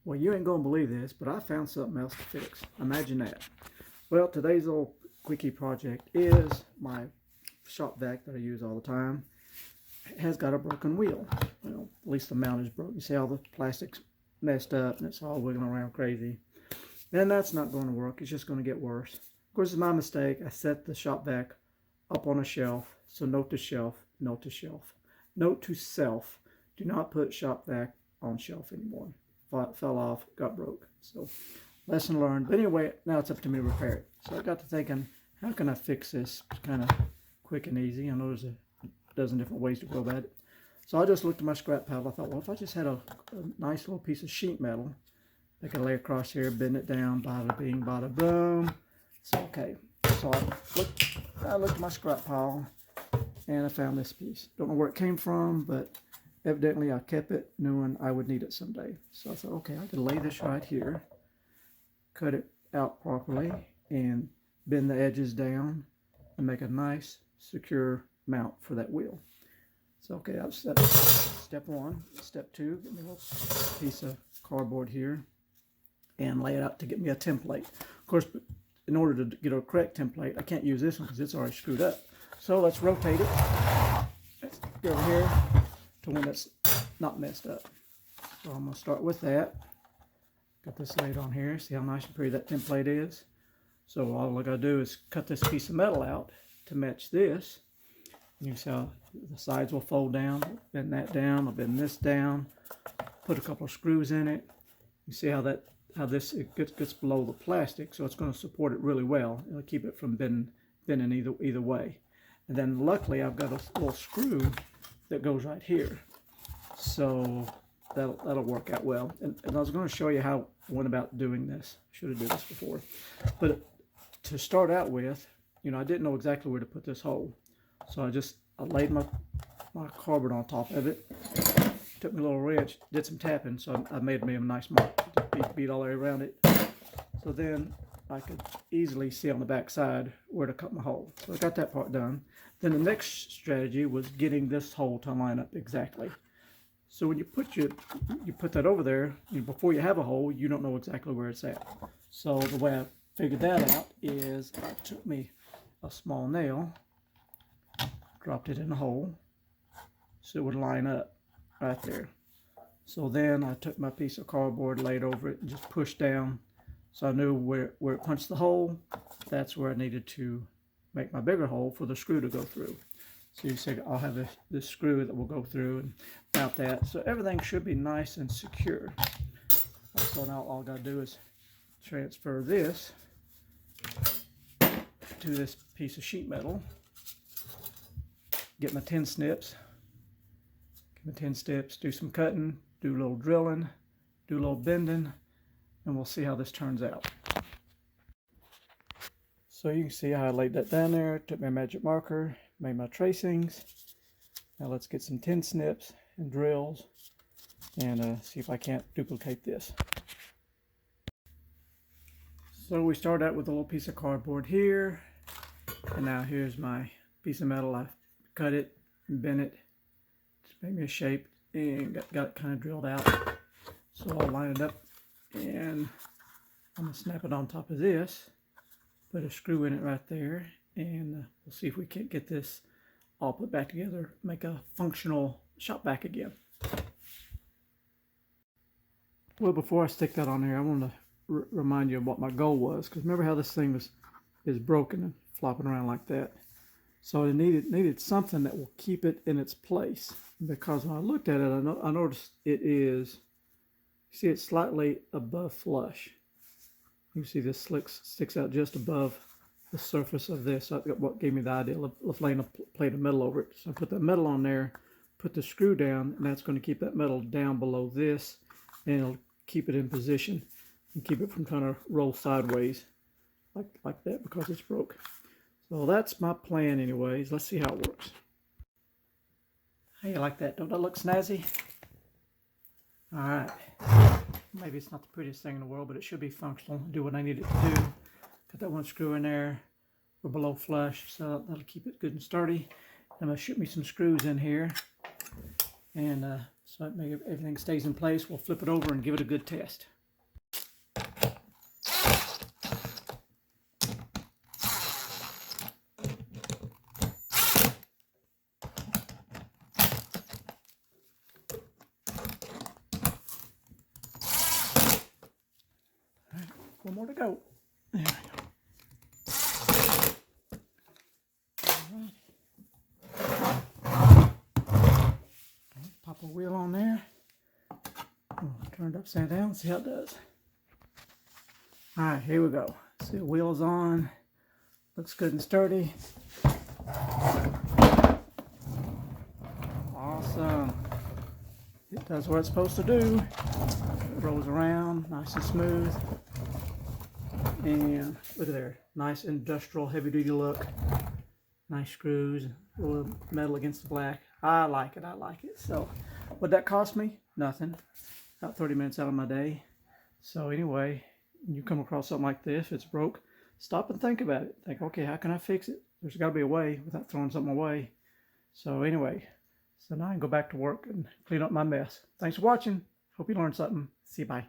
Well, you ain't gonna believe this, but I found something else to fix. Imagine that. Well, today's little quickie project is my shop vac that I use all the time. It has got a broken wheel. Well, at least the mount is broken. You see all the plastic's messed up and it's all wiggling around crazy. And that's not going to work. It's just going to get worse. Of course, it's my mistake. I set the shop vac up on a shelf. So note to shelf, note to shelf. Note to self, do not put shop vac on shelf anymore. Fell off, got broke. So lesson learned. But anyway, now it's up to me to repair it. So I got to thinking, how can I fix this kind of quick and easy? I know there's a dozen different ways to go about it. So I just looked at my scrap pile. I thought, well, if I just had a nice little piece of sheet metal, I could lay across here, bend it down, bada bing, bada boom. So okay. So I looked at my scrap pile and I found this piece. Don't know where it came from, but evidently I kept it knowing I would need it someday. So I thought, okay, I could lay this right here, cut it out properly, and bend the edges down and make a nice, secure mount for that wheel. So okay, that's step one. Step two, get me a little piece of cardboard here and lay it out to get me a template. Of course, in order to get a correct template, I can't use this one because it's already screwed up. So let's rotate it. Let's go over here to one that's not messed up. So I'm going to start with that. Got this laid on here. See how nice and pretty that template is? So all I got to do is cut this piece of metal out to match this. You see how the sides will fold down. Bend that down. I'll bend this down. Put a couple of screws in it. You see how this gets below the plastic, so it's going to support it really well. It'll keep it from bending either way. And then luckily I've got a little screw that goes right here, so that'll work out well. And I was going to show you how I went about doing this. I should have done this before, but to start out with, I didn't know exactly where to put this hole, so I laid my cardboard on top of it. Took me a little wrench, did some tapping, so I made me a nice mark. Just beat all the way around it. So then I could easily see on the back side where to cut my hole. So I got that part done. Then the next strategy was getting this hole to line up exactly. So when you put that over there, before you have a hole, you don't know exactly where it's at. So the way I figured that out is I took me a small nail, dropped it in the hole, so it would line up right there. So then I took my piece of cardboard, laid over it, and just pushed down. So I knew where it punched the hole, that's where I needed to make my bigger hole for the screw to go through. So you see, I'll have this screw that will go through and mount that. So everything should be nice and secure. So now all I gotta do is transfer this to this piece of sheet metal. Get my tin snips. Do some cutting, do a little drilling, do a little bending, and we'll see how this turns out. So you can see how I laid that down there, took my magic marker, made my tracings. Now let's get some tin snips and drills and see if I can't duplicate this. So we start out with a little piece of cardboard here, and now here's my piece of metal. I cut it and bent it. Made me a shape and got it kind of drilled out. So I'll line it up and I'm going to snap it on top of this, put a screw in it right there, and we'll see if we can't get this all put back together, make a functional shop vac again. Well, before I stick that on here, I want to remind you of what my goal was, because remember how this thing is broken and flopping around like that. So it needed something that will keep it in its place, because when I looked at it, I noticed it's slightly above flush. You can see this sticks out just above the surface of this. So that's what gave me the idea of laying a plate of metal over it. So I put that metal on there, put the screw down, and that's going to keep that metal down below this, and it'll keep it in position and keep it from trying to roll sideways like that because it's broke. So that's my plan anyways. Let's see how it works. How you like that? Don't that look snazzy? Alright. Maybe it's not the prettiest thing in the world, but it should be functional. Do what I need it to do. Got that one screw in there. We're below flush, so that'll keep it good and sturdy. I'm going to shoot me some screws in here. And so that everything stays in place. We'll flip it over and give it a good test. One more to go. There we go. Pop a wheel on there. Oh, turn it upside down, see how it does. Alright, here we go. See the wheels on. Looks good and sturdy. Awesome. It does what it's supposed to do. It rolls around nice and smooth. And look at there. Nice industrial heavy duty look. Nice screws. A little metal against the black. I like it. I like it. So, what'd that cost me? Nothing. About 30 minutes out of my day. So anyway, you come across something like this, if it's broke, stop and think about it. Think, okay, how can I fix it? There's got to be a way without throwing something away. So anyway, so now I can go back to work and clean up my mess. Thanks for watching. Hope you learned something. See you. Bye.